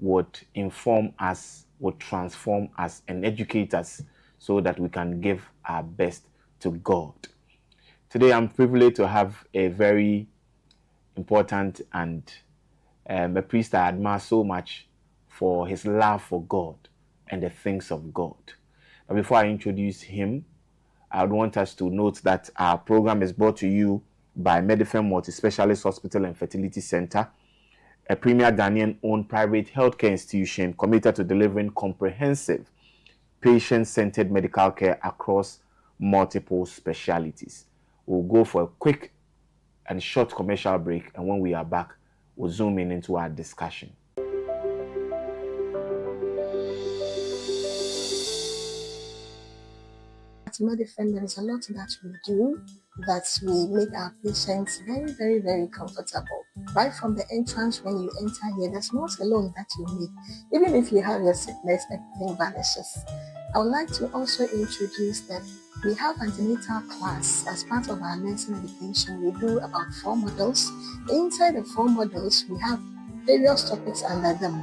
would inform us, would transform us, and educate us so that we can give our best to God. Today, I'm privileged to have a very important and a priest I admire so much for his love for God and the things of God. But before I introduce him, I would want us to note that our program is brought to you by Medifem Multi-Specialist Hospital and Fertility Center, a premier Ghanaian-owned private healthcare institution committed to delivering comprehensive, patient-centered medical care across multiple specialties. We'll go for a quick and short commercial break, and when we are back, we'll zoom in into our discussion. At Medifem, there is a lot that we do that we make our patients very, very, very comfortable. Right from the entrance, when you enter here, there's no salon that you need. Even if you have your sickness, everything vanishes. I would like to also introduce that we have antenatal class as part of our nursing education. We do about 4 modules. Inside the 4 modules, we have various topics under them.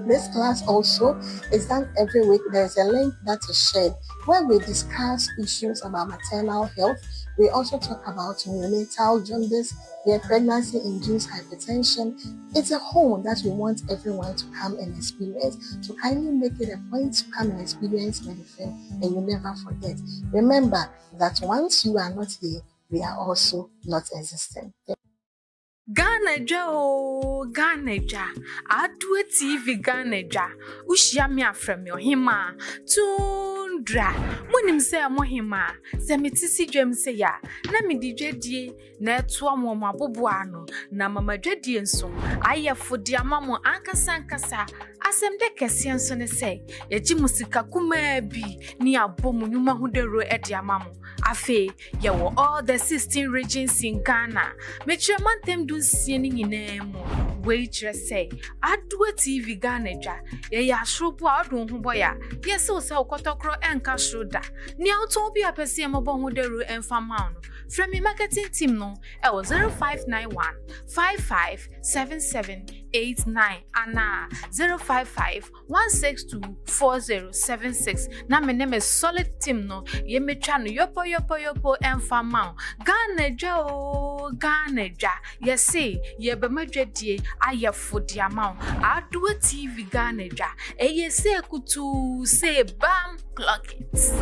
This class also is done every week. There's a link that is shared where we discuss issues about maternal health. We also talk about neonatal jaundice, pregnancy-induced hypertension. It's a whole that we want everyone to come and experience. So kindly make it a point to come and experience Medifem, and you never forget. Remember that once you are not here, we are also not existing. Ghana ja adwe TV Ghana ja ushia me afrem yo hima tundra munim se mo hima se metisi dwem se ya na me di dwadie na eto mo mabobo ano na mama dwadie nso ayefo di amamo ankasa asem de kese nso ne se yaji musika kuma bi ni abomu nyuma hudero e di amamo afe ye wo all the 16 regions in Ghana me chemantem do sieni nyinemu weitre say adwe TV Ghana ja ye ya shrobu adun ho boya ye se o se okotokro enka shroda ni auto bi apese mo bon ho deru enfa ma no from me marketing team no e was 0591 557789 ana 055 162 4076 na me name solid team no ye metwa no yopo enfa ma Ghana ja ye say ye be madwadie ayefo di amount adwo TV Ghana ja ye say kutu say bam clock it.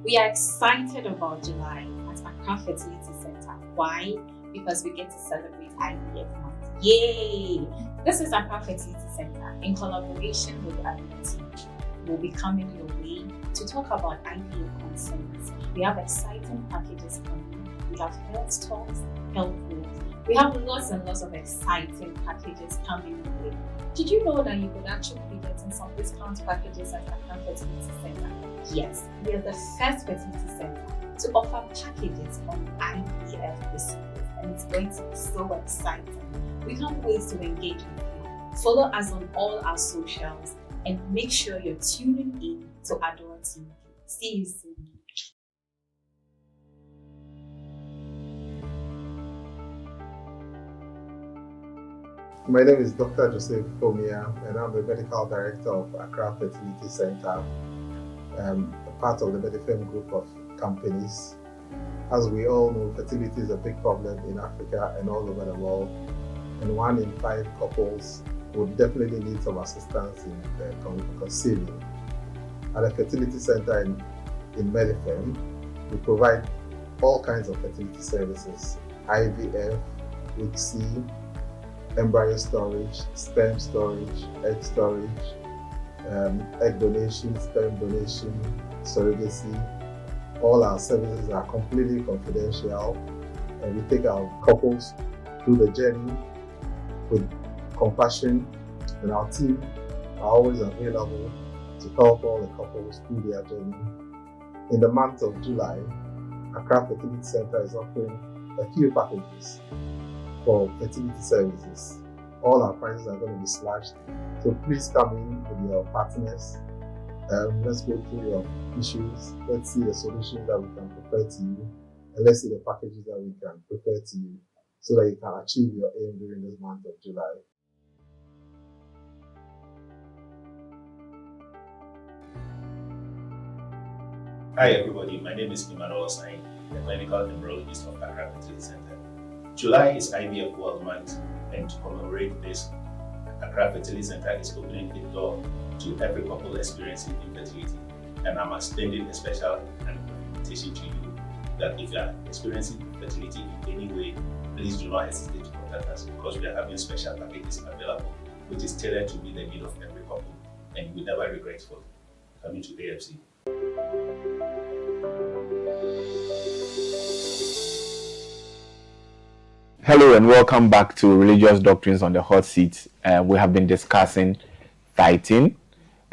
We are excited about July at Accra Fertility Center. Why? Because we get to celebrate IVF month. Yay! This is Accra Fertility Center in collaboration with Ability. We'll be coming your way to talk about IVF consents. We have exciting packages coming. We have health talks, health walks. We have lots and lots of exciting packages coming your way. Did you know that you could actually be getting some discount packages at Accra Fertility Center? Yes, we are the first fertility center to offer packages on IVF procedures, and it's going to be so exciting. We can't wait to engage with you. Follow us on all our socials and make sure you're tuning in to Adore TV. See you soon. My name is Dr. Joseph Fomia, and I'm the Medical Director of Accra Fertility Center, a part of the Medifem group of companies. As we all know, fertility is a big problem in Africa and all over the world, and 1 in 5 couples would definitely need some assistance in conceiving. At the Fertility Center in Medifem, we provide all kinds of fertility services: IVF, HC, embryo storage, sperm storage, egg storage, egg donation, sperm donation, surrogacy. All our services are completely confidential, and we take our couples through the journey with compassion, and our team are always available to help all the couples through their journey. In the month of July, Accra Fertility Center is offering a few packages for fertility services. All our prices are going to be slashed, so please come in with your partners Let's go through your issues. Let's see the solutions that we can prepare to you, and let's see the packages that we can prepare to you so that you can achieve your aim during this month of July. Hi everybody, my name is Emmanuel Osai, the clinical embryologist of Accra Fertility Center. July is IVF World Month, and to commemorate this, Accra Fertility Center is opening the door to every couple experiencing infertility. And I'm extending a special invitation to you that if you are experiencing infertility in any way, please do not hesitate to contact us, because we are having special packages available, which is tailored to meet the need of every couple, and you will never regret for coming to AFC. Hello and welcome back to Religious Doctrines on the Hot Seat. We have been discussing tithing,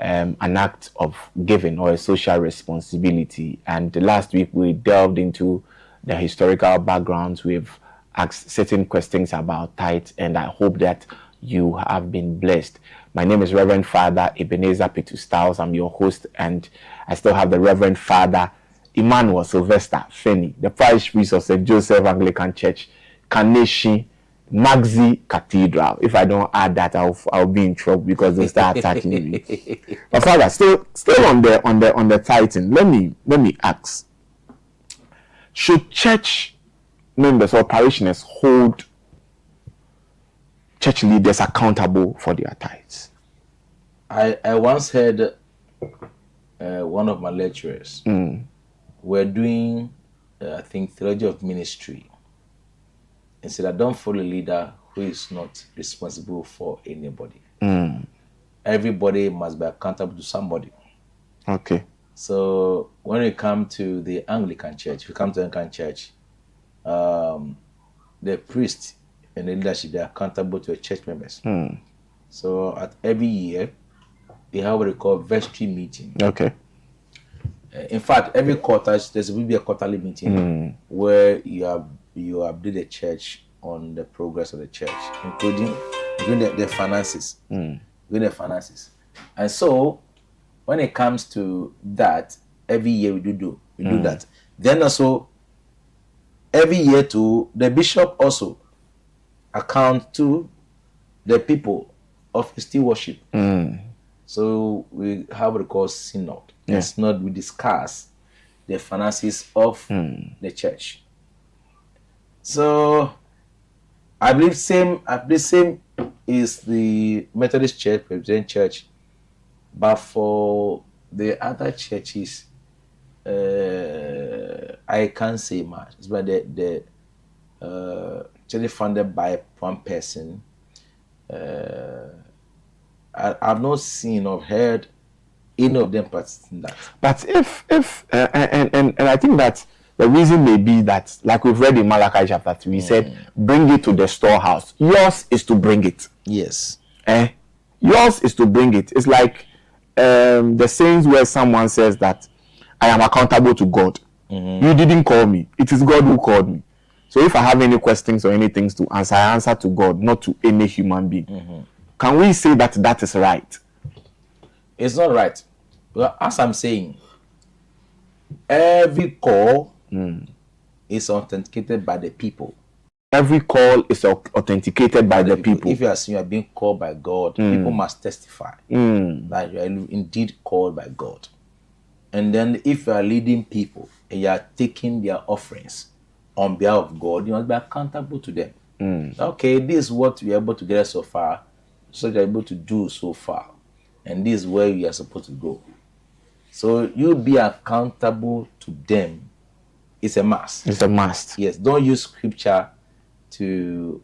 an act of giving or a social responsibility. And last week we delved into the historical backgrounds. We've asked certain questions about tithe, and I hope that you have been blessed. My name is Reverend Father Ebenezer Pitu Styles. I'm your host, and I still have the Reverend Father Emmanuel Sylvester Feni, the parish priest of St. Joseph Anglican Church, Kaneshi Magzi Cathedral. If I don't add that, I'll be in trouble because they'll start attacking me. But Father, still on the tithing, let me ask: should church members or parishioners hold church leaders accountable for their tithes? I once heard one of my lecturers were doing I think theology of ministry, and said, I don't follow a leader who is not responsible for anybody. Everybody must be accountable to somebody. Okay. So when we come to the Anglican Church, the priest and the leadership, they are accountable to the church members. So at every year, they have what we call vestry meeting. Okay. In fact, every quarter, there's will be a quarterly meeting where you update the church on the progress of the church, including the finances. And so, when it comes to that, every year we do that. Then also, every year too, the bishop also account to the people of still worship. So we have what we call synod. In synod, we discuss the finances of the church. So I believe same is the Methodist Church, Presbyterian Church, but for the other churches, I can't say much. It's about the church funded by one person. I've not seen or heard any of them participating in that. But if and I think that the reason may be that, like we've read in Malachi chapter 3, he said, bring it to the storehouse. Yours is to bring it. Yes. Yours is to bring it. It's like the sayings where someone says that I am accountable to God. You didn't call me. It is God who called me. So if I have any questions or any things to answer, I answer to God, not to any human being. Can we say that that is right? It's not right. Well, as I'm saying, every call is authenticated by the people. Every call is authenticated by the people. If you are saying you are being called by God, people must testify that you are indeed called by God. And then if you are leading people and you are taking their offerings on behalf of God, you must be accountable to them. Okay, this is what we are able to get so far, so you are able to do so far, and this is where you are supposed to go. So you be accountable to them. It's a must. It's a must. Yes. Don't use scripture to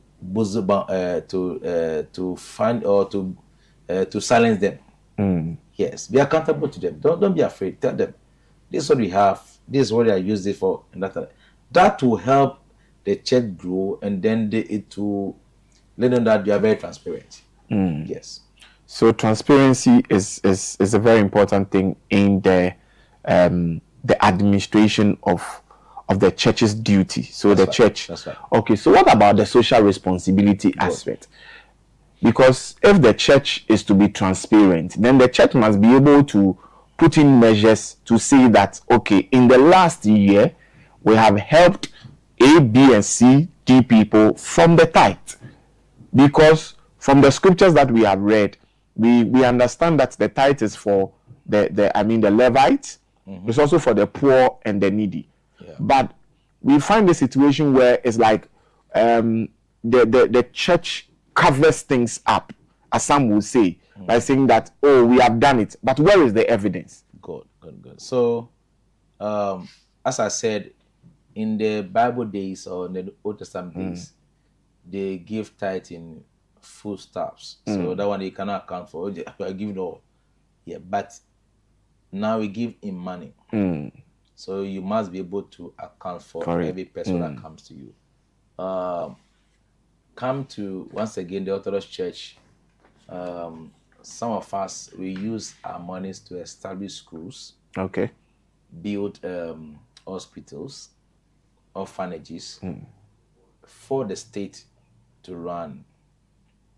find or to silence them. Yes. Be accountable to them. Don't be afraid. Tell them, this is what we have. This is what I use it for, and that will help the church grow, and then it will let them that you are very transparent. Yes. So transparency is a very important thing in the administration of the church's duty. So that's the church. That's right. Okay. So what about the social responsibility aspect? Because if the church is to be transparent, then the church must be able to put in measures to say that, okay, in the last year, we have helped A, B, and C, D people from the tithe. Because from the scriptures that we have read, we understand that the tithe is for the Levites. It's also for the poor and the needy. Yeah. But we find a situation where it's like the church covers things up, as some will say, by saying that, oh, we have done it. But where is the evidence? Good. So, as I said, in the Bible days or in the Old Testament days, they give tithe in foodstuffs. So that one you cannot account for. I give it all. Yeah, but now we give in money. So you must be able to account for every person that comes to you. Come to, once again, the Orthodox Church. Some of us, we use our monies to establish schools. Okay. Build hospitals, orphanages for the state to run.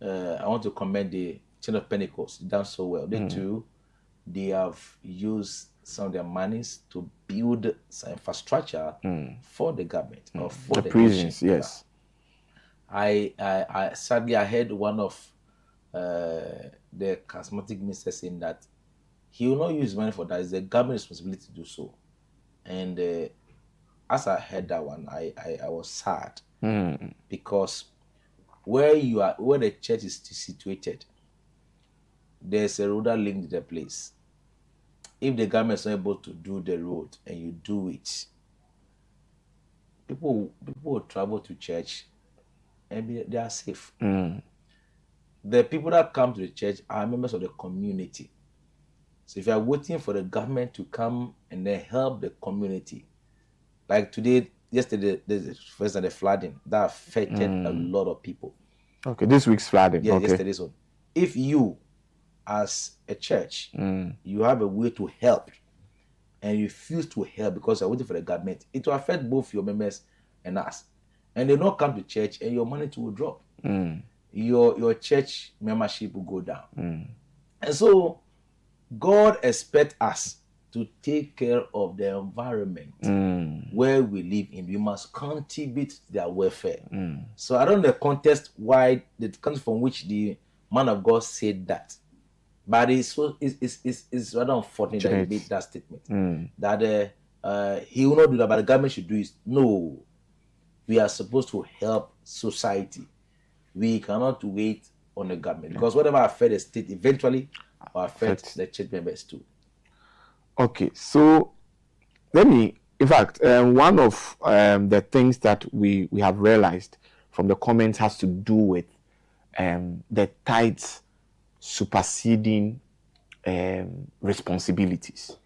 I want to commend the Church of Pentecost, done so well. They too, they have used some of their monies to build some infrastructure for the government or for the prisons. nation. Yes. I sadly I heard one of the charismatic ministers saying that he will not use money for that. It's the government's responsibility to do so. And as I heard that one, I was sad because where the church is situated, there's a road that links the place. If the government is not able to do the road and you do it, people will travel to church and they are safe. The people that come to the church are members of the community. So if you are waiting for the government to come and then help the community, like yesterday, for instance, the flooding that affected a lot of people. Okay, this week's flooding. Yeah, okay. Yesterday's one. If you, as a church, you have a way to help, and you refuse to help because you're waiting for the government, it will affect both your members and us. And they not come to church, and your money will drop. Your church membership will go down. And so God expects us to take care of the environment where we live in. We must contribute to their welfare. So I don't know the context why the country from which the man of God said that, but it's rather unfortunate that he made that statement. That he will not do that, but the government should do it. No, we are supposed to help society. We cannot wait on the government because whatever affects the state eventually will affect the church members too. Okay, so in fact, one of the things that we have realized from the comments has to do with the tithes superseding responsibilities.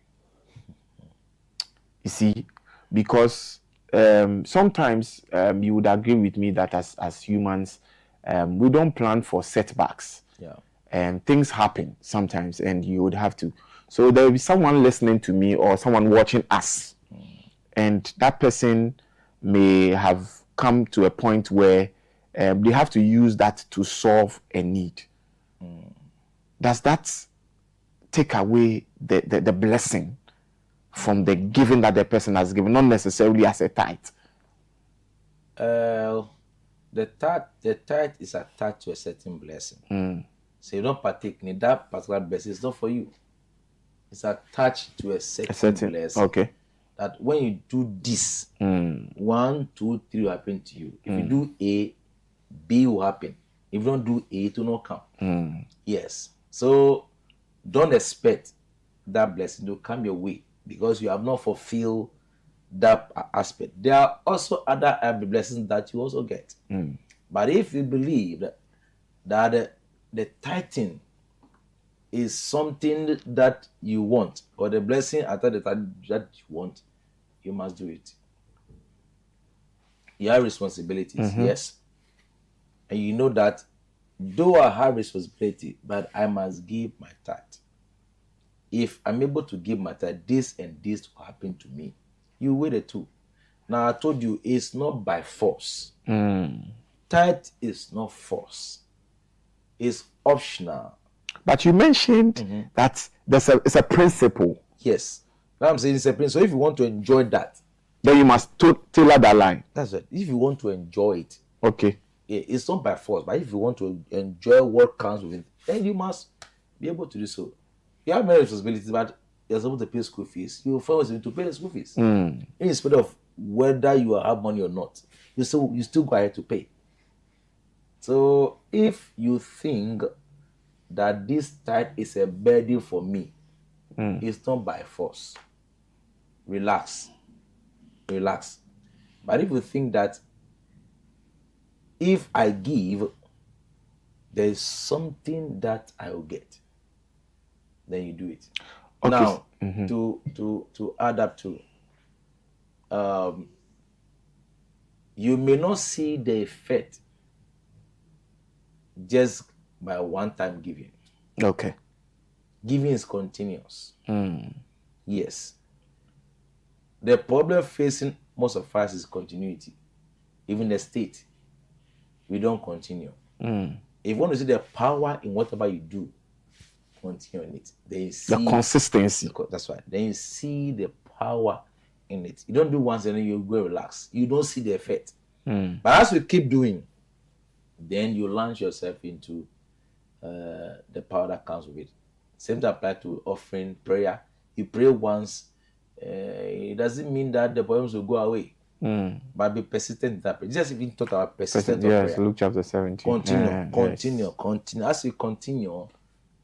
You see, because sometimes you would agree with me that as humans, we don't plan for setbacks. Yeah. And things happen sometimes, and you would have to. So there will be someone listening to me or someone watching us, and that person may have come to a point where they have to use that to solve a need. Does that take away the blessing from the giving that the person has given, not necessarily as a tithe? The tithe is attached to a certain blessing. So you don't partake in that particular blessing. It's not for you. It's attached to a certain blessing. Okay. That when you do this, 1, 2, 3 will happen to you. If you do A, B will happen. If you don't do A, it will not come. Yes. So don't expect that blessing to come your way because you have not fulfilled that aspect. There are also other blessings that you also get. But if you believe that the tithing is something that you want, or the blessing at the time that you want, you must do it. You have responsibilities, yes. And you know that though I have responsibility, but I must give my tithe. If I'm able to give my tithe, this and this will happen to me. You weigh the two. Now I told you it's not by force. Tithe is not force. It's optional. But you mentioned that it's a principle. Yes. What I'm saying is a principle. So if you want to enjoy that, then you must tailor that line. that's it. If you want to enjoy it, Okay. it's not by force, but if you want to enjoy what comes with it, then you must be able to do so. You have many responsibilities, but you're supposed to pay school fees. You force to pay the school fees, instead of whether you have money or not. You still go ahead to pay. So if you think that this tithe is a burden for me, it's not by force. Relax. But if you think that if I give, there is something that I will get, then you do it. Okay. Now, to add up to, you may not see the effect just by one-time giving. Okay. Giving is continuous. Yes. The problem facing most of us is continuity. Even the state, we don't continue. If you want to see the power in whatever you do, continue in it. Then you see The consistency. That's right. Then you see the power in it. You don't do once and then you go relax. You don't see the effect. But as you keep doing, then you launch yourself into the power that comes with it. Same to apply to offering, prayer. You pray once, it doesn't mean that the problems will go away. But be persistent in that prayer. Jesus even talked about persistent Yes, prayer. Luke chapter 17. Continue. As you continue,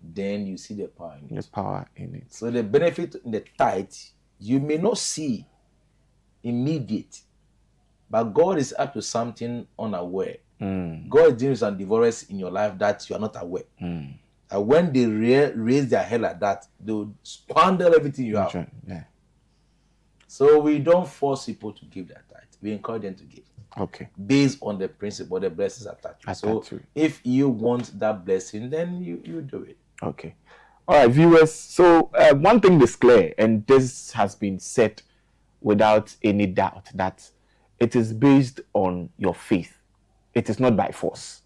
then you see the power in it. The power in it. So the benefit in the tithe, you may not see immediate, but God is up to something unaware. God is doing some divorce in your life that you are not aware. And when they raise their head like that, they will squander everything you have. Right. Yeah. So we don't force people to give their tithe. We encourage them to give. Okay. Based on the principle, the blessings attached. So if you want that blessing, then you do it. Okay. All right, viewers. So one thing is clear, and this has been said without any doubt, that it is based on your faith. It is not by force.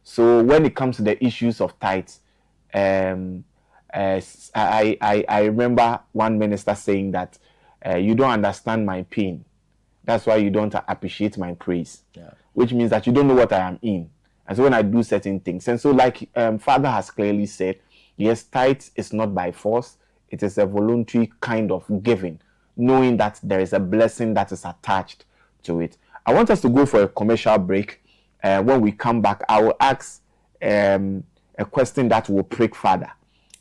So when it comes to the issues of tithes, I remember one minister saying that you don't understand my pain. That's why you don't appreciate my praise. Yeah. Which means that you don't know what I am in. And so when I do certain things, and so like Father has clearly said, yes, tithe is not by force. It is a voluntary kind of giving, knowing that there is a blessing that is attached to it. I want us to go for a commercial break. When we come back, I will ask a question that will prick Father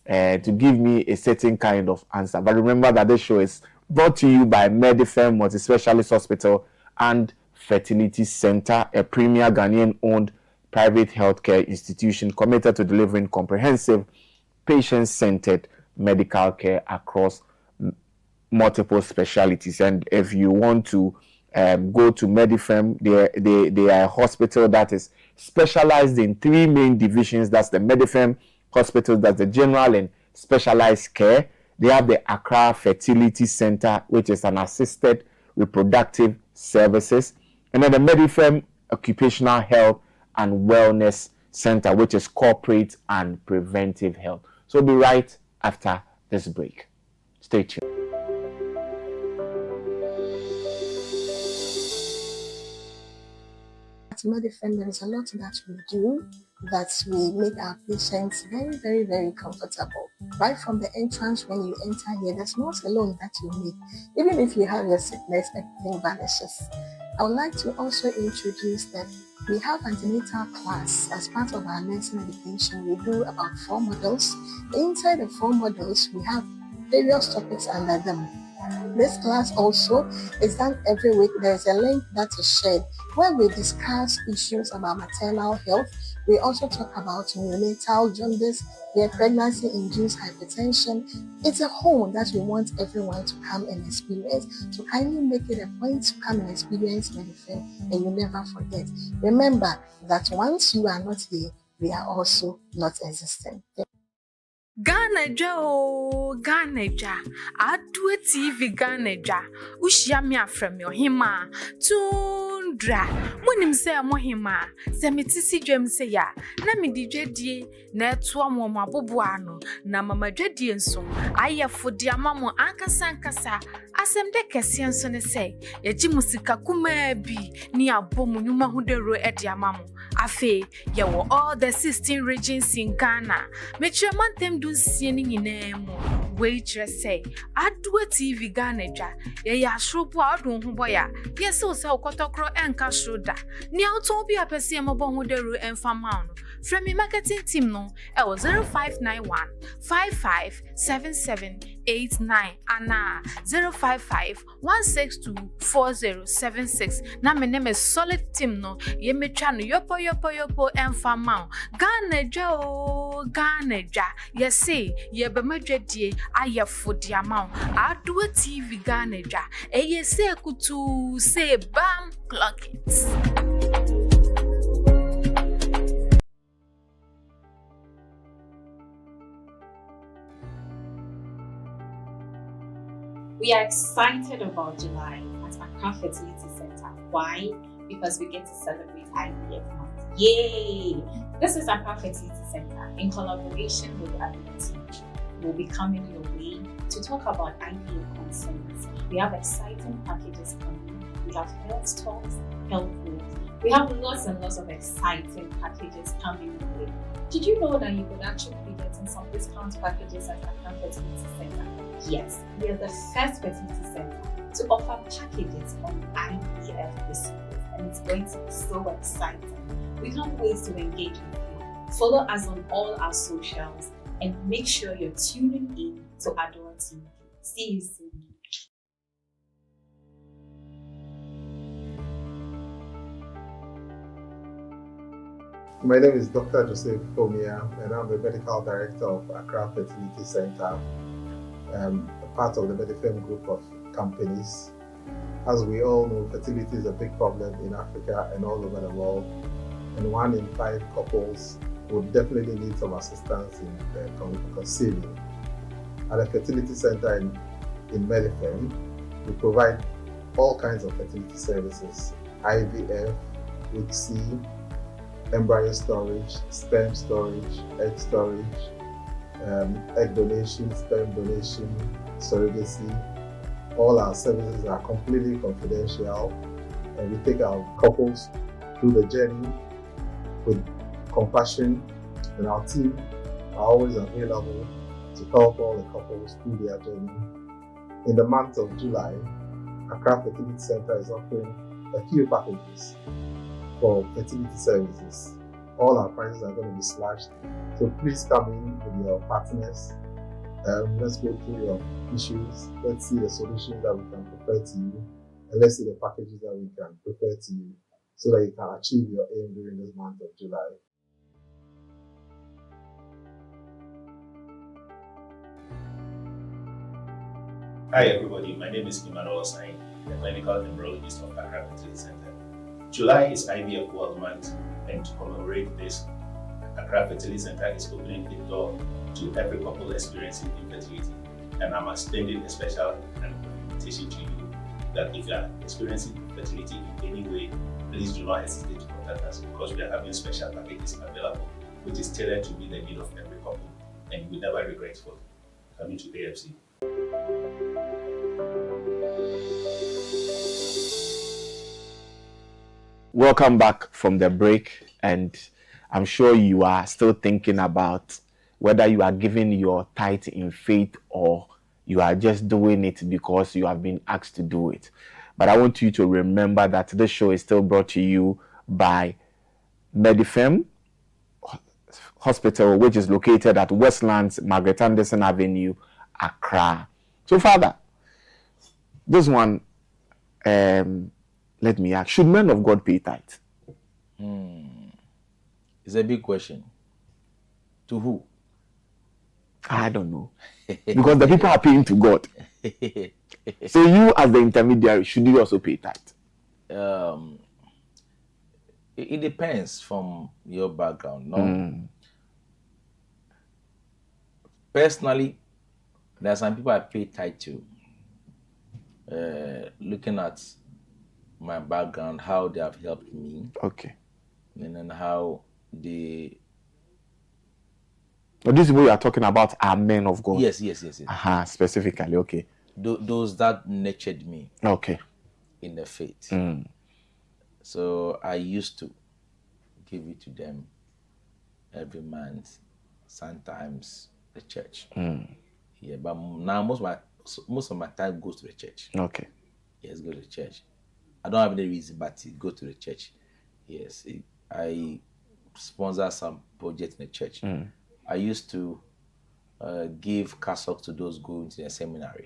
to give me a certain kind of answer. But remember that this show is brought to you by Medifem Multi-Specialist Hospital and Fertility Center, a premier Ghanaian-owned private healthcare institution committed to delivering comprehensive, patient-centered medical care across multiple specialties. And if you want to go to Medifem, they are a hospital that is specialized in three main divisions. That's the Medifem Hospital, that's the general and specialized care. They have the Accra Fertility Center, which is an assisted reproductive services. And then the Medifem Occupational Health and Wellness Center, which is corporate and preventive health. So we'll be right after this break. Stay tuned. At Medifem, there is a lot that we do that we make our patients very, very, very comfortable. Right from the entrance, when you enter here, there's not a loan that you need. Even if you have your sickness, everything vanishes. I would like to also introduce that we have antenatal class as part of our nursing education. We do about 4 modules. Inside the 4 modules, we have various topics under them. This class also is done every week. There's a link that is shared where we discuss issues about maternal health. We also talk about neonatal jaundice, pregnancy-induced hypertension. It's a whole that we want everyone to come and experience. So kindly make it a point to come and experience Medifem, and you never forget. Remember that once you are not here, we are also not existing. Ghana ja Adwe TV Ghana ja Ushia me afrem yo hima tundra munim se mohima se metisi dwam se ya na medi dwadie na eto amoma bobo ano na mama dwadie nso ayefo de amamo ankasa asem de kese nso ne se yeji musika kuma bi ni abomu nyuma hudero e de amamo afe yewo all the 16 regions in Ghana metre mantem dun sie ni nyina mu weitre say Adua TV Ghana dwa ye ya shrobu adun ho boya ye se o se okotokro enka shroda ni auto bi apese e mobo ho deru enfa ma no from me marketing team no e was 0591 557789 ana 055 162 4076 na me name solid team no ye metwa no yopo enfa ma Ghana dwa ye say ye be madwadie ayefo di amount Adua TV Ghana dwa eye say kutu say bam clock it. We are excited about July at Accra Fertility Center. Why? Because we get to celebrate IVF month. Yay! This is Accra Fertility Center in collaboration with Ability. We'll be coming your way to talk about IVF concerns. We have exciting packages coming. We have health talks, health walks. We have lots and lots of exciting packages coming your way. Did you know that you could actually be getting some discount packages at Accra Fertility Center? Yes, we are the first fertility center to offer packages on IVF procedures, and it's going to be so exciting. We can't wait to engage with you. Follow us on all our socials and make sure you're tuning in to Adua TV. See you soon. My name is Dr. Joseph Fomia, and I'm the Medical Director of Accra Fertility Center, a part of the Medifem group of companies. As we all know, fertility is a big problem in Africa and all over the world, and 1 in 5 couples would definitely need some assistance in conceiving. At a fertility center in Medifem, we provide all kinds of fertility services: IVF, HC, embryo storage, sperm storage, egg storage, egg donation, sperm donation, surrogacy. All our services are completely confidential, and we take our couples through the journey with compassion, and our team are always available to help all the couples through their journey. In the month of July, Accra Fertility Center is offering a few packages for fertility services. All our prices are going to be slashed, so please come in with your partners. Let's go through your issues. Let's see the solutions that we can prepare to you, and let's see the packages that we can prepare to you so that you can achieve your aim during this month of July. Hi everybody, my name is Emmanuel Osai, the clinical embryologist of Accra Fertility Center. July is IVF World Month, and to commemorate this, Accra Fertility Center is opening the door to every couple experiencing infertility. And I'm extending a special invitation to you that if you are experiencing infertility in any way, please do not hesitate to contact us, because we are having special packages available, which is tailored to meet the need of every couple, and you will never regret for coming to AFC. Welcome back from the break, and I'm sure you are still thinking about whether you are giving your tithe in faith or you are just doing it because you have been asked to do it. But I want you to remember that this show is still brought to you by Medifem Hospital, which is located at Westlands, Margaret Anderson Avenue, Accra. So, Father, this one, let me ask, should men of God pay tithe? It's a big question. To who? I don't know. Because the people are paying to God. So you as the intermediary, should you also pay tithe? It depends from your background. No. Personally, there are some people I pay tithe to. Looking at my background, how they have helped me, Okay. and then how they. But these people you are talking about are men of God. Yes. Specifically, okay. Those that nurtured me. Okay. In the faith. So I used to give it to them every month, sometimes the church. Yeah, but now most of my time goes to the church. Okay. Yes, go to the church. I don't have any reason but to go to the church. Yes, I sponsor some projects in the church. I used to give cassock to those going to the seminary.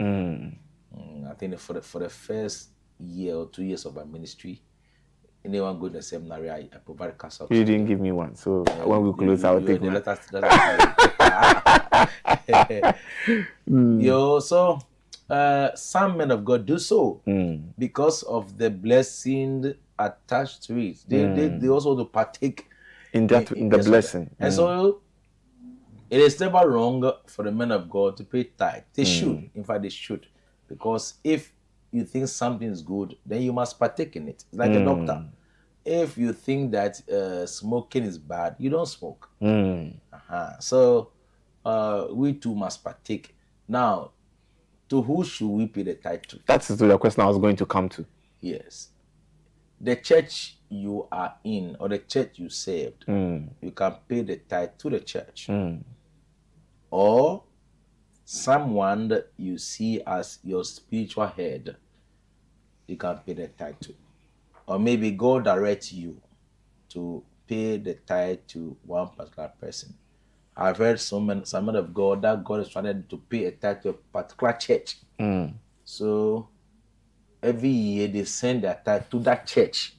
I think for the first year or 2 years of my ministry, anyone going to the seminary, I provide cassock. You didn't give me one, so when we close, I'll take one. So some men of God do so because of the blessing attached to it. They also to partake in the blessing. And so it is never wrong for the men of God to pay tithe. They should. In fact, they should. Because if you think something is good, then you must partake in it. It's like a doctor. If you think that smoking is bad, you don't smoke. So we too must partake. Now, to who should we pay the tithe to? That's the question I was going to come to. Yes. The church you are in or the church you saved, you can pay the tithe to the church. Or someone that you see as your spiritual head, you can pay the tithe to. Or maybe God directs you to pay the tithe to one particular person. I've heard some men of God that God is trying to pay a tithe to a particular church. So every year they send their tithe to that church.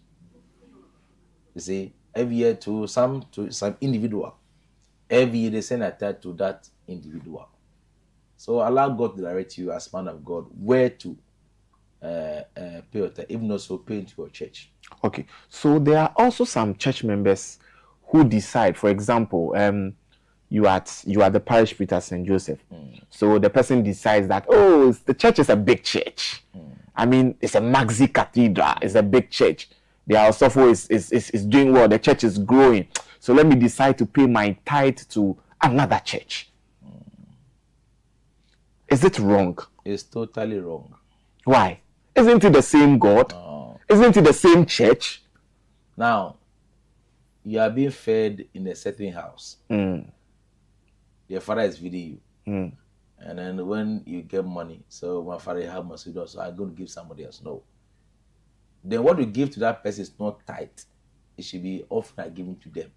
You see, every year to some individual. Every year they send a tithe to that individual. So allow God to direct you as man of God where to pay your tithe, even also pay into your church. Okay, so there are also some church members who decide, for example, you are the parish priest at St. Joseph. So the person decides that, the church is a big church. I mean, it's a maxi cathedral. It's a big church. The Osofo is doing well. The church is growing. So let me decide to pay my tithe to another church. Is it wrong? It's totally wrong. Why? Isn't it the same God? No. Isn't it the same church? Now, you are being fed in a certain house. Your father is feeding you. And then when you get money, so my father have money, so I'm going to give somebody else. No. Then what you give to that person is not tithe. It should be offering and giving to them.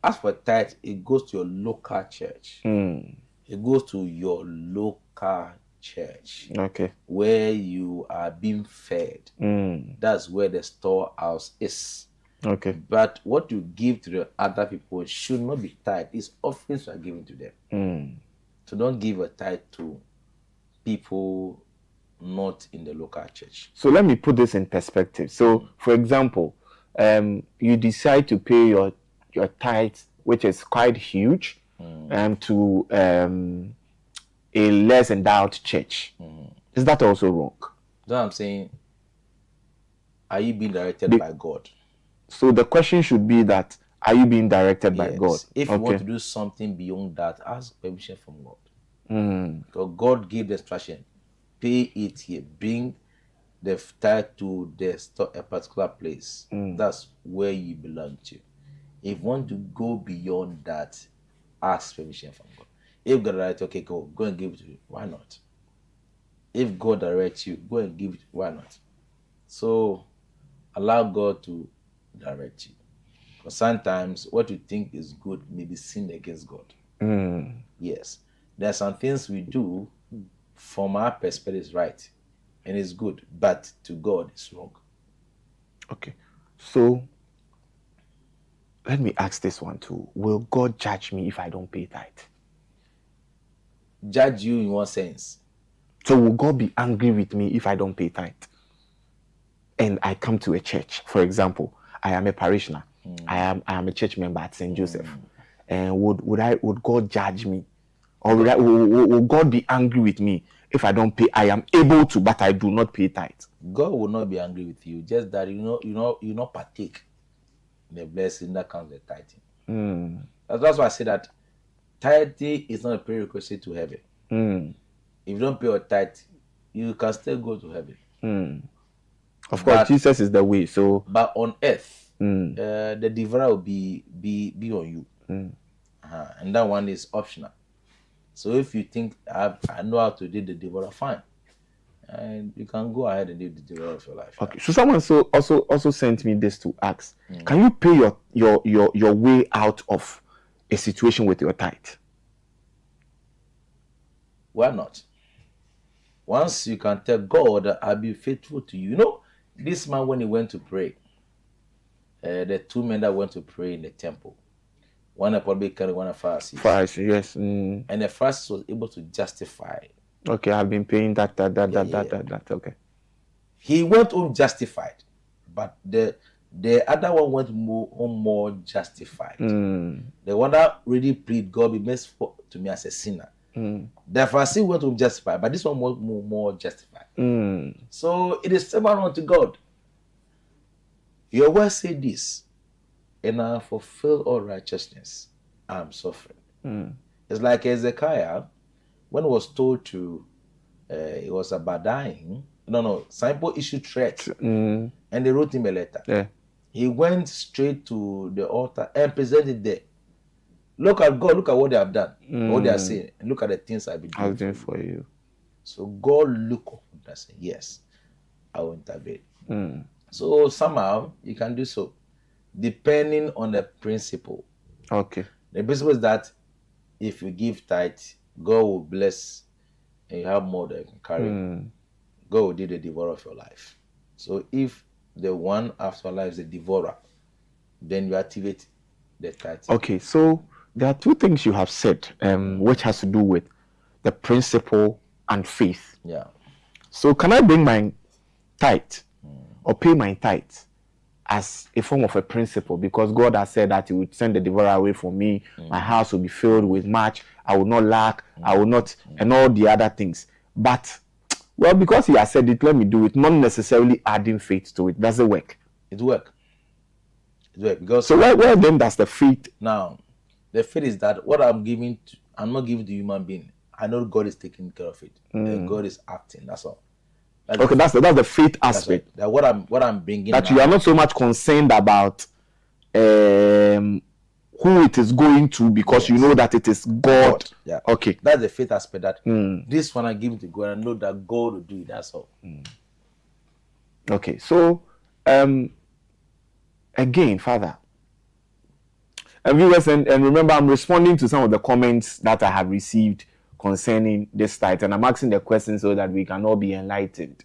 As for tithe, it goes to your local church. It goes to your local church. Okay. Where you are being fed. That's where the storehouse is. Okay. But what you give to the other people should not be tithe. It's offerings you are giving to them. So don't give a tithe to people not in the local church. So let me put this in perspective. So, for example, you decide to pay your tithe, which is quite huge, to a less endowed church. Is that also wrong? That's what I'm saying. Are you being directed by God? So the question should be that, are you being directed by God? If you want to do something beyond that, ask permission from God. Because God gave the instruction, pay it here, bring the tithe to a particular place. That's where you belong to. If you want to go beyond that, ask permission from God. If God directs, okay, go and give it to you. Why not? If God directs you, go and give it. Why not? So allow God to direct you. Because sometimes what you think is good may be sin against God. Yes. There are some things we do from our perspective is right and it's good, but to God it's wrong. Okay. So let me ask this one too. Will God judge me if I don't pay tithe? Judge you in what sense? So will God be angry with me if I don't pay tithe? And I come to a church, for example, I am a parishioner. I am a church member at St. Joseph. And would God judge me? Or will God be angry with me if I don't pay, I am able to, but I do not pay tithe? God will not be angry with you. Just that you not partake in the blessing that comes with tithing. That's why I say that tithing is not a prerequisite to heaven. If you don't pay your tithe, you can still go to heaven. Of course, Jesus is the way. So, but on earth, the devourer will be on you, and that one is optional. So if you think I know how to do the devourer, fine, and you can go ahead and do the devourer of your life. Okay. So someone also sent me this to ask: can you pay your way out of a situation with your tithe? Why not? Once you can tell God, I'll be faithful to you. You know, this man, when he went to pray, the two men that went to pray in the temple, one a publican, one a Pharisee. Pharisee, yes. And the Pharisee was able to justify. Okay, I've been paying that. Okay. He went home justified, but the other one went more justified. The one that really plead, God be merciful to me as a sinner. The Pharisee went home justified, but this one was more justified. So it is similar unto God. Your word say this, and I fulfill all righteousness. I'm suffering. It's like Hezekiah, when he was told to, it was about dying. Simple issued threat, and they wrote him a letter. Yeah. He went straight to the altar and presented there. Look at God, look at what they have done, what they are saying, and look at the things I've been doing for you. So God look up and say, yes, I will intervene. So somehow you can do so, depending on the principle. Okay. The principle is that if you give tithe, God will bless and you have more than you can carry. God will do the devourer of your life. So if the one after life is a devourer, then you activate the tithe. Okay, so there are two things you have said, which has to do with the principle and faith. Yeah. So can I bring my tithe or pay my tithe as a form of a principle? Because God has said that He would send the devourer away from me. My house will be filled with much. I will not lack. I will not, and all the other things. But, well, because He has said it, let me do it. Not necessarily adding faith to it. Does it work? It works. It works. Because so where then does the faith? Now, the faith is that what I'm giving, I'm not giving to human being. I know God is taking care of it. And God is acting. That's all. That's the faith aspect. That what I'm bringing. That now, you are not so much concerned about who it is going to, because you know that it is God. Yeah. Okay. That's the faith aspect. That this one I give to God, and I know that God will do it. That's all. Okay. So, again, Father, and viewers, and remember, I'm responding to some of the comments that I have received concerning this tithe, and I'm asking the question so that we can all be enlightened.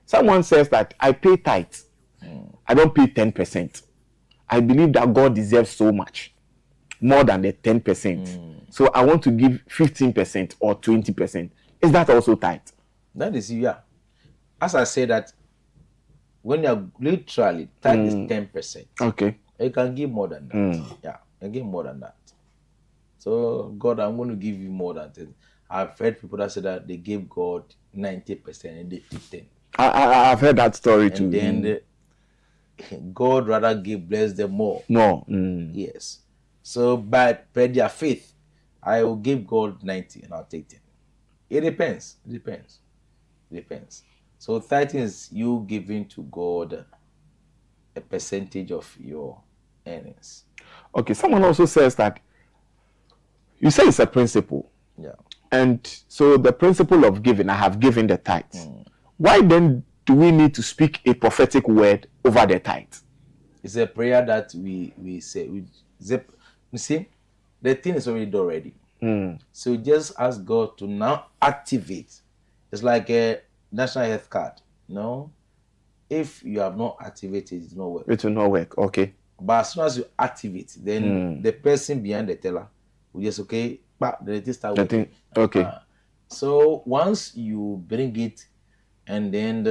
Someone says that I pay tithe. I don't pay 10%. I believe that God deserves so much more than the 10%. So I want to give 15% or 20%. Is that also tithe? That is, yeah. As I say that, when you're literally, tithe is 10%. Okay. You can give more than that. Yeah, you can give more than that. So, God, I'm going to give you more than 10. I've heard people that say that they gave God 90% and they took 10. I've heard that story too. And then God rather bless them more. More. Yes. So, by their faith, I will give God 90 and I'll take 10. It depends. It depends. So, tithing is you giving to God a percentage of your earnings. Okay. Someone also says that you say it's a principle. Yeah. And so the principle of giving, I have given the tithe. Why then do we need to speak a prophetic word over the tithe? It's a prayer that we say. You see, the thing is already done already. So just ask God to now activate. It's like a national health card. No, if you have not activated, it will not work. It will not work. Okay. But as soon as you activate, then the person behind the teller will just but the thing start working. Okay. So once you bring it, and then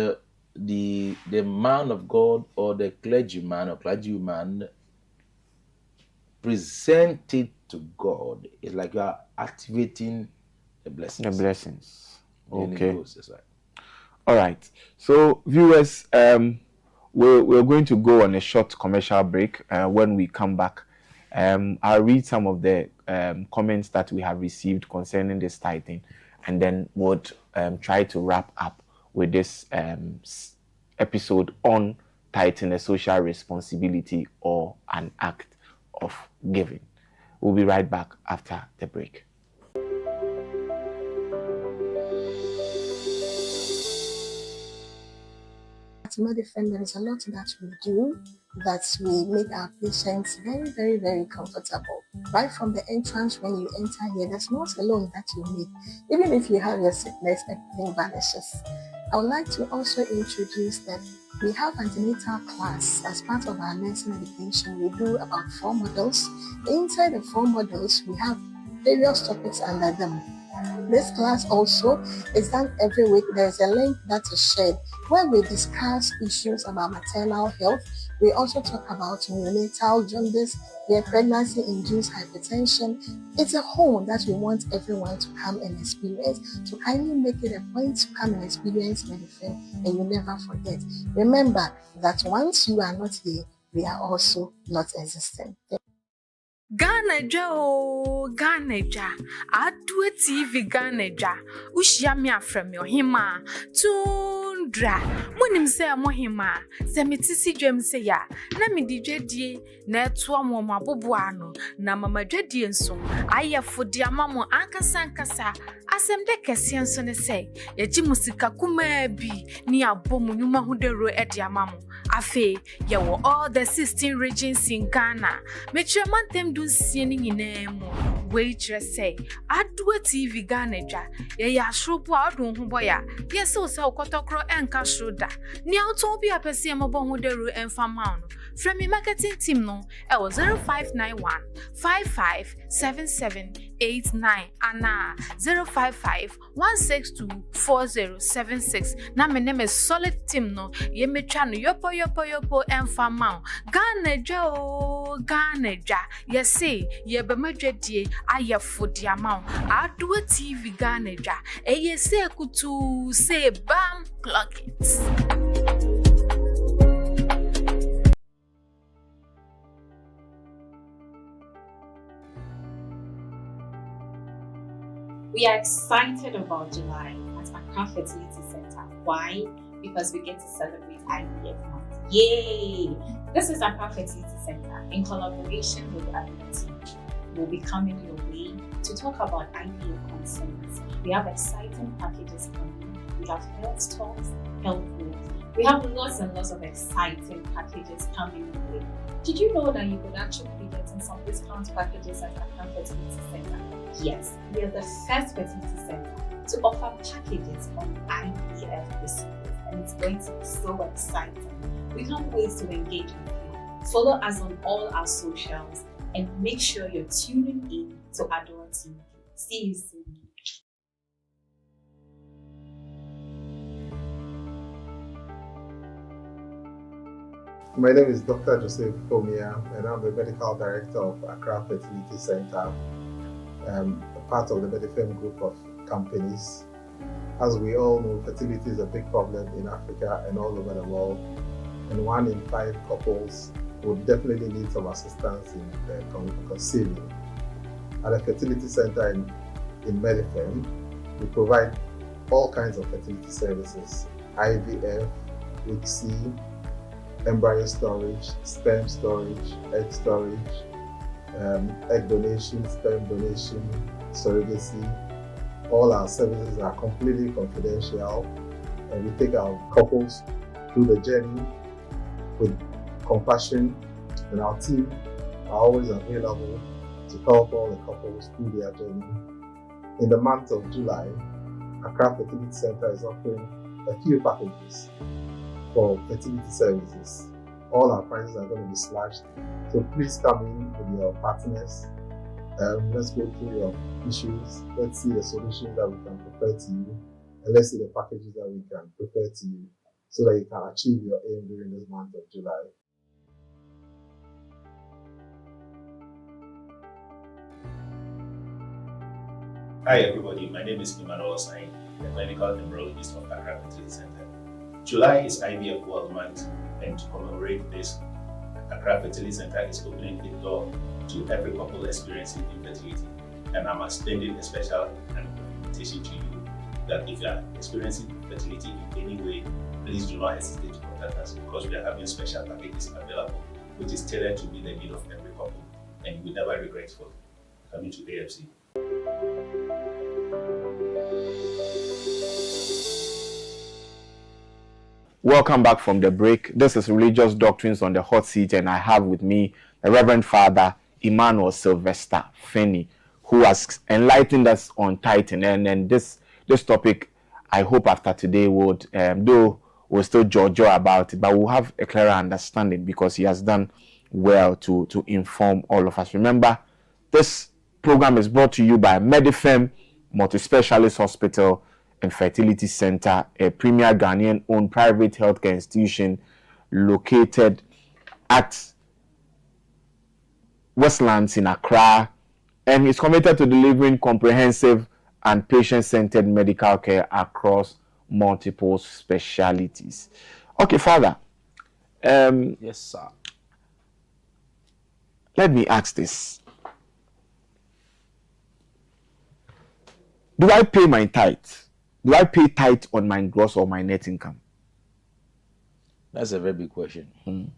the man of God or the clergyman or clergyman present it to God, it's like you are activating the blessings. The blessings. Okay. That's right. All right. So, viewers, we're going to go on a short commercial break. When we come back, I'll read some of the comments that we have received concerning this tithing, and then we'll try to wrap up with this episode on tithing, a social responsibility or an act of giving. We'll be right back after the break. At Medifem, there is a lot that we do that we make our patients very, very, very comfortable. Right from the entrance when you enter here, there's not alone that you make. Even if you have your sickness, everything vanishes. I would like to also introduce that we have antenatal class as part of our nursing education. We do about 4 modules. Inside the 4 modules, we have various topics under them. This class also is done every week. There's a link that is shared where we discuss issues about maternal health. We also talk about neonatal jaundice, pregnancy-induced hypertension. It's a whole that we want everyone to come and experience. So kindly make it a point to come and experience Medifem, and you never forget. Remember that once you are not here, we are also not existing. Ghana Joe, Ghana Ja, Adwe TV Ghana Ja, Ushia mi afrem yo hima, Tundra, Munim se mohima, se mitisi dwem se ya, na mi djedie, na etua mo mabobuano, na mama djedie nso, ayefo diamamo ankasa, asem de kese nso ne se, yeji musika kuma bi, ni abomu nyuma hudero ediamamo. Afe, yawo all the 16 regions in Ghana. Metre mantem dun sieni nyinemo. Waitress say, Adwe TV Ghana ja. Ye ya shrupu adun huboya. Ye so sa ukotokro enka shruda. Ni autobi apesi amobon huderu enfamauno. From the marketing team no, it was 0591 557789 and 055 162 4076. Now my name is Solid Team no. Ye me channel yopo enfamau. Ghana ja. Ye say ye be majedi aye for the amount. Adwe TV Ghana ja. E ye say kutu say bam plug it. We are excited about July at Accra Fertility Center. Why? Because we get to celebrate IVF month. Yay! This is Accra Fertility Center in collaboration with the team. We'll be coming your way to talk about IVF concerns. We have exciting packages coming. We have health talks, health groups. We have lots and lots of exciting packages coming your way. Did you know that you could actually be getting some discount packages at Accra Fertility Center? Yes, we are the first fertility center to offer packages on IVF procedures, and it's going to be so exciting. We can't wait to engage with you. Follow us on all our socials and make sure you're tuning in to Adore TV. See you soon. My name is Dr. Joseph Fomia, and I'm the Medical Director of Accra Fertility Center, a part of the Medifem group of companies. As we all know, fertility is a big problem in Africa and all over the world, and 1 in 5 couples would definitely need some assistance in conceiving. At the Fertility Center in Medifem, we provide all kinds of fertility services: IVF, ICSI, embryo storage, sperm storage, egg storage, egg donation, sperm donation, surrogacy. All our services are completely confidential, and we take our couples through the journey with compassion, and our team are always available to help all the couples through their journey. In the month of July, Accra Fertility Center is offering a few packages for fertility services. All our prices are going to be slashed, so please come in with your partners. Let's go through your issues. Let's see the solutions that we can prepare to you, and let's see the packages that we can prepare to you so that you can achieve your aim during this month of July. Hi everybody, my name is Emmanuel Osai, the clinical embryologist of Accra Fertility Center. July is IVF World Month, and to commemorate this, Accra Fertility Center is opening the door to every couple experiencing infertility. And I'm extending a special invitation to you that if you are experiencing infertility in any way, please do not hesitate to contact us, because we are having special packages available, which is tailored to meet the need of every couple, and you will never regret for coming to AFC. Welcome back from the break. This is Religious Doctrines on the Hot Seat, and I have with me the Reverend Father Emmanuel Sylvester Finney, who has enlightened us on tithing. And this topic, I hope after today would, though we'll still judge about it, but we'll have a clearer understanding, because he has done well to inform all of us. Remember, this program is brought to you by Medifem Multi-Specialist Hospital and Fertility Center, a premier Ghanaian-owned private healthcare institution located at Westlands in Accra, and is committed to delivering comprehensive and patient-centered medical care across multiple specialties. Okay, Father. Yes, sir. Let me ask this. Do I pay my tithe? Do I pay tithe on my gross or my net income? That's a very big question.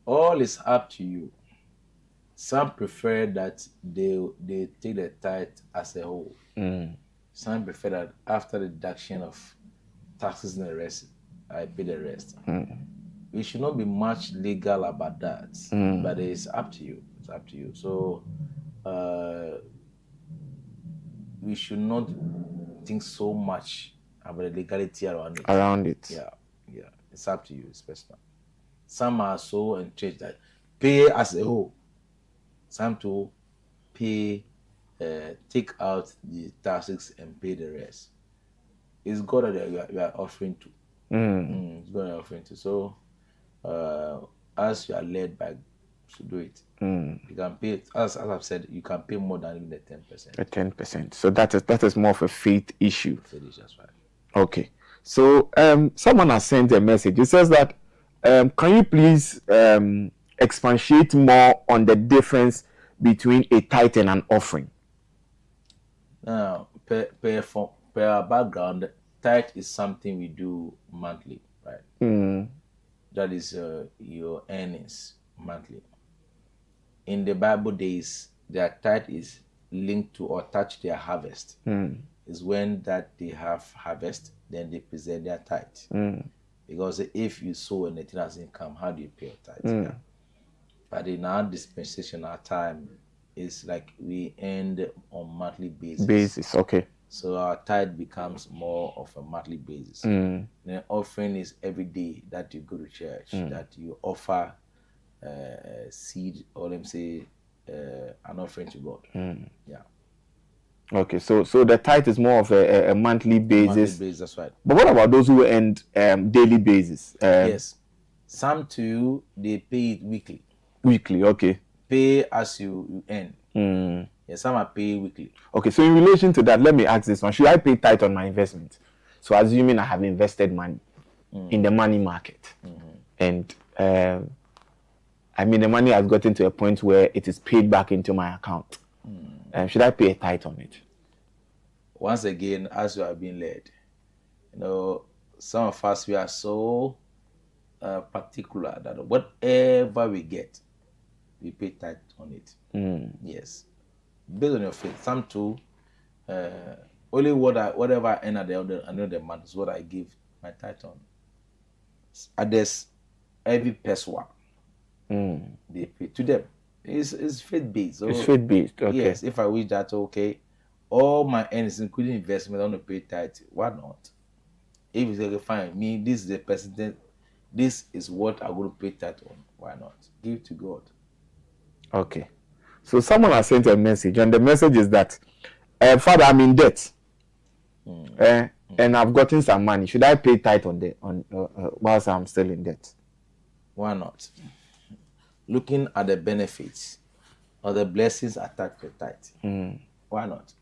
All is up to you. Some prefer that they take the tithe as a whole. Some prefer that after the deduction of taxes and the rest, I pay the rest. We should not be much legal about that, but it's up to you. It's up to you. So we should not think so much about the legality around it. Yeah. It's up to you. It's personal. Some are so entrenched that pay as a whole. Some to pay, take out the taxes and pay the rest. It's God that you are offering to. It's God that you are offering to. So, as you are led by to do it, you can pay. As I've said, you can pay more than even the 10%. The 10%. So that is more of a faith issue. That's right. Okay. So someone has sent a message. It says that can you please expatiate more on the difference between a tithe and an offering? Now, per our background, tithe is something we do monthly, right? That is your earnings monthly. In the Bible days, their tithe is linked to or touch their harvest. Is when that they have harvest, then they present their tithe. Because if you sow anything as income, how do you pay your tithe? Yeah. But in our dispensation, our time is like we end on monthly basis. Okay. So our tithe becomes more of a monthly basis. The offering is every day that you go to church, that you offer seed, or let me say an offering to God. Yeah. Okay, so the tithe is more of a monthly basis. Monthly basis, that's right. But what about those who end daily basis? Yes. Some too, they pay it weekly. Weekly, okay. Pay as you earn. Yes, some are paid weekly. Okay, so in relation to that, let me ask this one. Should I pay tithe on my investment? So assuming I have invested money in the money market, and I mean the money has gotten to a point where it is paid back into my account. Should I pay a tithe on it? Once again, as you are being led, some of us, we are so particular that whatever we get, we pay tithe on it. Yes. Based on your faith. Some too, only whatever I earn at the end of the month is what I give my tithe on. Others, every person, they pay to them. It's faith-based. So, it's faith-based, okay. Yes, if I wish that, okay, all my earnings, including investment, I want to pay tithe, why not? If you say, okay, fine, me, this is the percentage, this is what I'm going to pay tithe on, why not? Give it to God. Okay. So someone has sent a message, and the message is that, Father, I'm in debt, and I've gotten some money. Should I pay tithe on whilst I'm still in debt? Why not? Looking at the benefits or the blessings attached to tithe. Why not?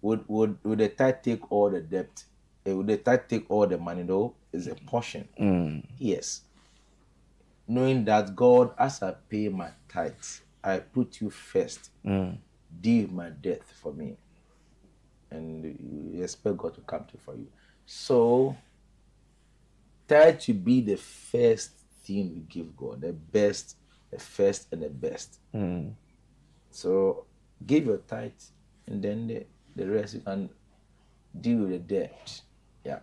would the tithe take all the debt? Would the tithe take all the money? No, it's a portion. Yes. Knowing that God, as I pay my tithe, I put you first. Deal my death for me. And you expect God to come through for you. So, tithe should be the first thing we give God, the best, the first, and the best. So, give your tithe, and then the rest you can deal with the debt. Yeah.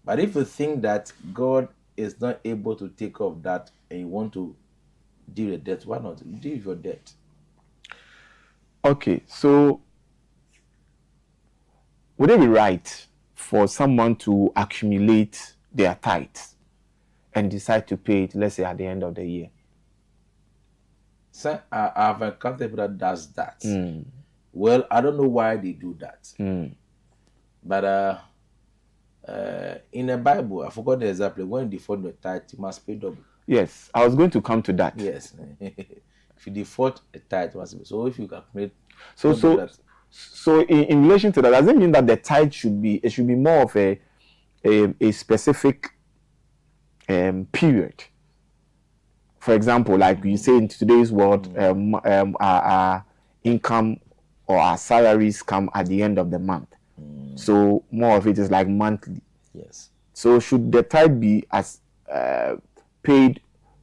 But if you think that God is not able to take off that and you want to deal with debt, why not deal with your debt? Okay, so would it be right for someone to accumulate their tithes and decide to pay it, let's say, at the end of the year? So I've encountered people that does that. Well, I don't know why they do that. But in the Bible, I forgot the example. When you default your tithe, you must pay double. Yes, I was going to come to that. Yes. If you default a tithe, you must pay. So if you calculate, so in relation to that, does it mean that the tithe should be more of a specific period? For example, like you say in today's world, our income or our salaries come at the end of the month. So more of it is like monthly. Yes. So should the tithe be as paid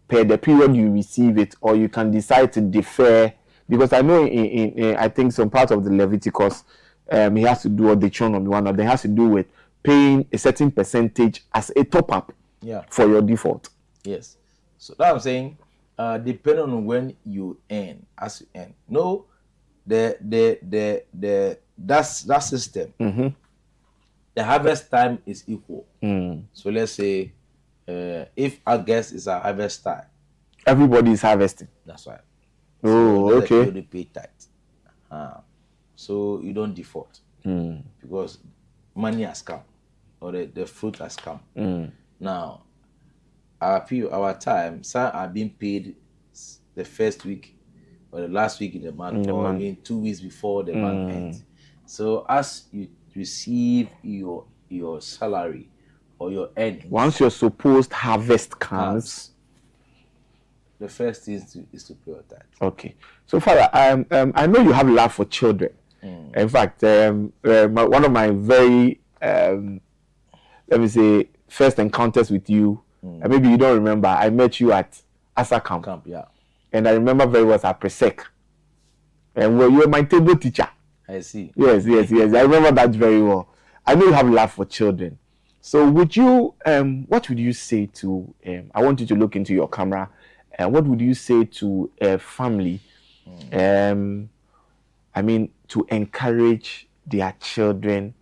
per the period you receive it, or you can decide to defer? Because I know in I think some part of the Leviticus, he has to do, or the Deuteronomy, one of them has to do with paying a certain percentage as a top up. Yeah. For your default. Yes. So that I'm saying, depending on when you earn, as you earn. No, that system. The harvest time is equal. So let's say, if August is a harvest time, everybody is harvesting. That's right. Oh, so okay. You pay tithe. So you don't default because money has come, or the fruit has come. Now, our time, some are being paid the first week or the last week in the month, or in 2 weeks before the month ends. So as you receive your salary or your earnings, once your supposed harvest comes, the first thing is to pay your tithe. Okay. So, Father, I know you have love for children. In fact, one of my very let me say first encounters with you, and maybe you don't remember, I met you at Asa Camp. Yeah. And I remember very well at Presec. And you were my table teacher. I see. Yes. I remember that very well. I know you have love for children. So would you, what would you say to, I want you to look into your camera, what would you say to a family, I mean, to encourage their children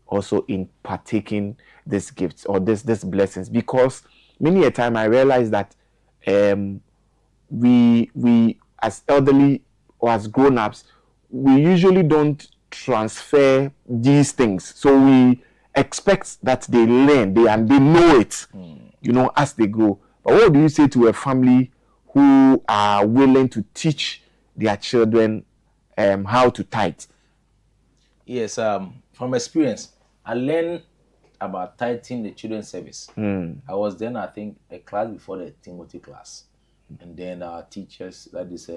also in partaking these gifts or these blessings? Because many a time I realize that we as elderly or as grown-ups, we usually don't transfer these things. So we expect that they learn, they know it, as they grow. But what do you say to a family who are willing to teach their children how to tithe? Yes, from experience, I learned about tithing the children's service. I was then, I think, a class before the Timothy class. And then our teachers, that is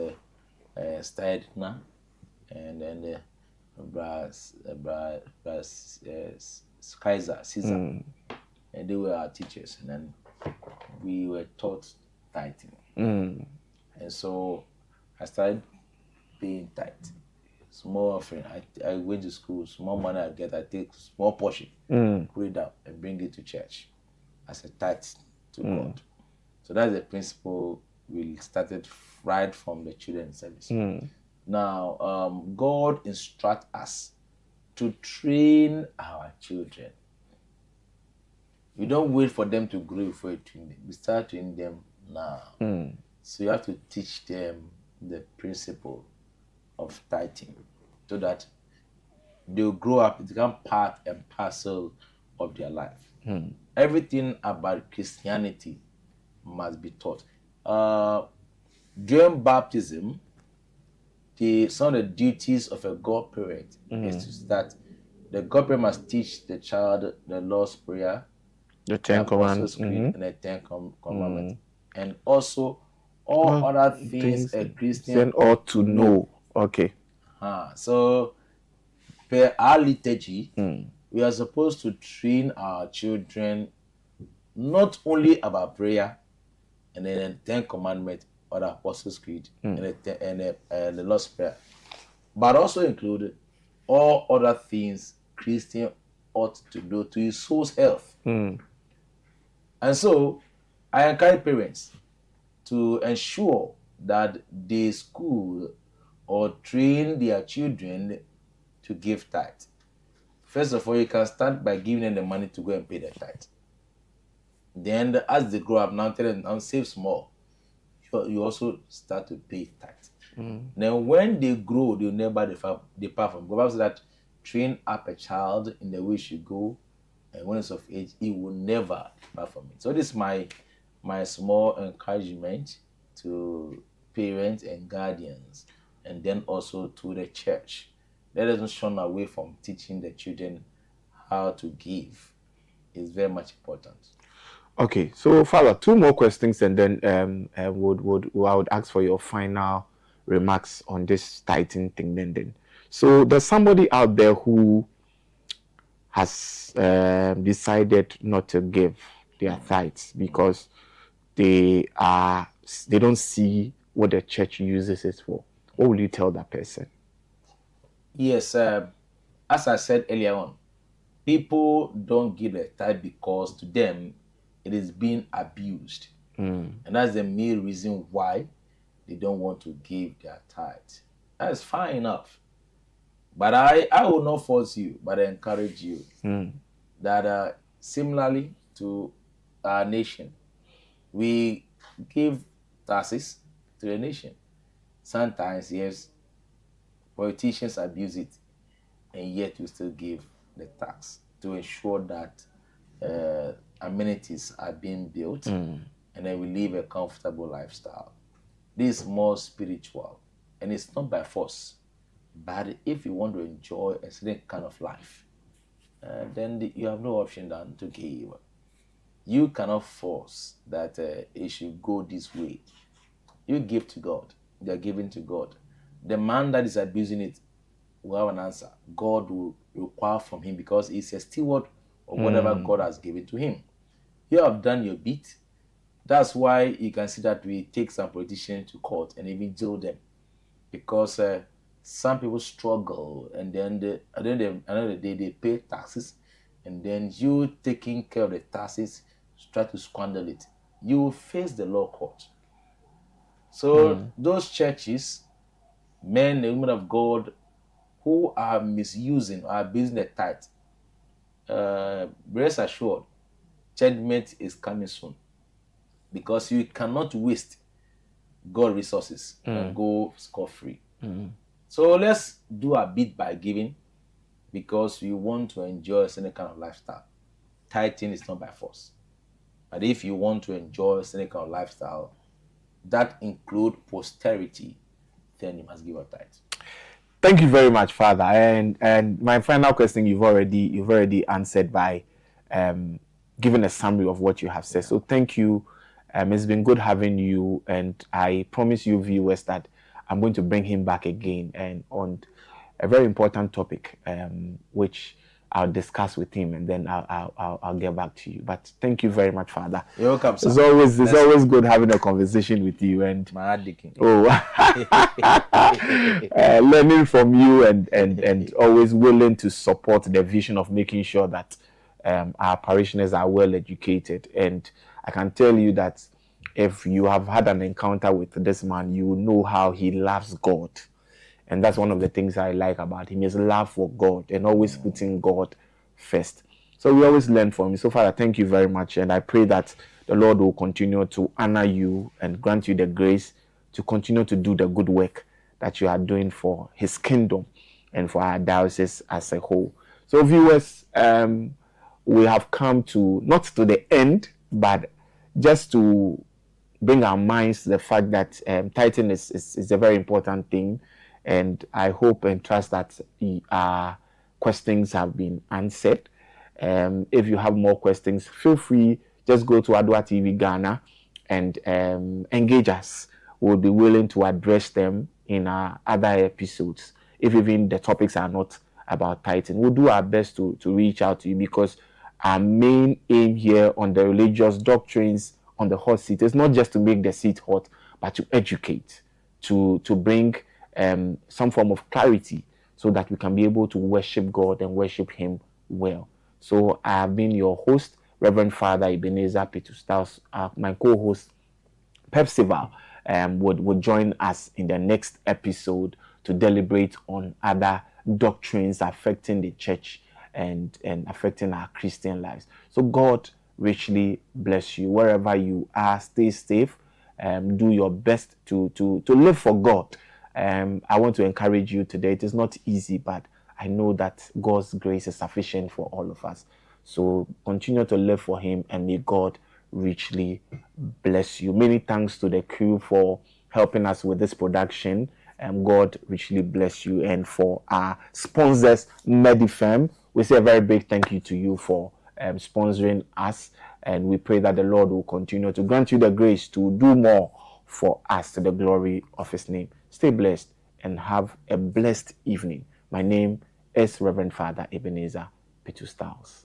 Stadna, and then the Kaiser, Caesar. And they were our teachers. And then we were taught tithing. And so I started paying tithe. Small offering. I went to school, small money I get, I take small portion, put it out and bring it to church as a tithe to God. So that's the principle we started right from the children's service. Now, God instructs us to train our children. We don't wait for them to grow before you train them. We start training them now. So you have to teach them the principle of tithing so that they'll grow up, it become part and parcel of their life. Everything about Christianity must be taught. During baptism, some of the duties of a God parent is to start the godparent must teach the child the Lord's Prayer, The Ten Apostles' Commandments. Creed, and the Ten Commandments, and also all other things a Christian ought to know. Okay. So, per our liturgy, we are supposed to train our children not only about prayer and then the Ten Commandments or the Apostles' Creed and the Lord's Prayer, but also include all other things Christian ought to do to his soul's health. And so, I encourage parents to ensure that they school or train their children to give tithe. First of all, you can start by giving them the money to go and pay the tithe. Then, as they grow up, now tell them, now save small. You also start to pay tithe. Then, when they grow, they'll never depart from God. The Bible says that train up a child in the way he should go, and when it's of age, he will never depart from it. So, this is my small encouragement to parents and guardians, and then also to the church. Let us not shun away from teaching the children how to give. It's very much important. Okay, so Father, 2 more questions, and then I would ask for your final remarks on this tithing thing. Then, so there's somebody out there who has decided not to give their tithes because they don't see what the church uses it for. What will you tell that person? Yes, as I said earlier on, people don't give a tithe because to them it is being abused. And that's the main reason why they don't want to give their tithe. That's fine enough. But I will not force you, but I encourage you that similarly to our nation, we give taxes to the nation. Sometimes, yes, politicians abuse it, and yet we still give the tax to ensure that amenities are being built and then we live a comfortable lifestyle. This is more spiritual, and it's not by force. But if you want to enjoy a certain kind of life, then you have no option than to give. You cannot force that it should go this way. You give to God. They are giving to God. The man that is abusing it will have an answer. God will require from him because he's a steward of whatever God has given to him. You have done your bit. That's why you can see that we take some politicians to court and even jail them, because some people struggle, and then at the end of the day they pay taxes, and then you taking care of the taxes try to squander it. You will face the law court. So those churches, men and women of God, who are misusing or abusing the tithe, rest assured, judgment is coming soon, because you cannot waste God resources and go scot-free. So let's do a bit by giving, because we want to enjoy a certain kind of lifestyle. Tithing is not by force. But if you want to enjoy a certain kind of lifestyle that include posterity, then you must give a tithe. Thank you very much, Father. And my final question you've already answered by giving a summary of what you have said. So thank you. It's been good having you, and I promise you, viewers, that I'm going to bring him back again and on a very important topic, which I'll discuss with him, and then I'll get back to you. But thank you very much, Father. You're welcome, sir. It's always good having a conversation with you, and learning from you, and always willing to support the vision of making sure that our parishioners are well educated. And I can tell you that if you have had an encounter with this man, you will know how he loves God. And that's one of the things I like about him, his love for God and always putting God first. So we always learn from him. So Father, thank you very much. And I pray that the Lord will continue to honor you and grant you the grace to continue to do the good work that you are doing for his kingdom and for our diocese as a whole. So viewers, we have come to, not to the end, but just to bring our minds to the fact that tithing is a very important thing. And I hope and trust that questions have been answered. If you have more questions, feel free, just go to Adwa TV Ghana and engage us. We'll be willing to address them in our other episodes. If even the topics are not about tithing, we'll do our best to reach out to you, because our main aim here on the religious doctrines on the hot seat is not just to make the seat hot, but to educate, to bring some form of clarity, so that we can be able to worship God and worship Him well. So I have been your host, Reverend Father Ebenezer Petustas. My co-host, Percival, would join us in the next episode to deliberate on other doctrines affecting the church and affecting our Christian lives. So God richly bless you. Wherever you are, stay safe. Do your best to live for God. I want to encourage you today. It is not easy, but I know that God's grace is sufficient for all of us. So continue to live for Him, and may God richly bless you. Many thanks to the crew for helping us with this production. God richly bless you. And for our sponsors, Medifem, we say a very big thank you to you for sponsoring us. And we pray that the Lord will continue to grant you the grace to do more for us, to the glory of His name. Stay blessed and have a blessed evening. My name is Reverend Father Ebenezer Petustas.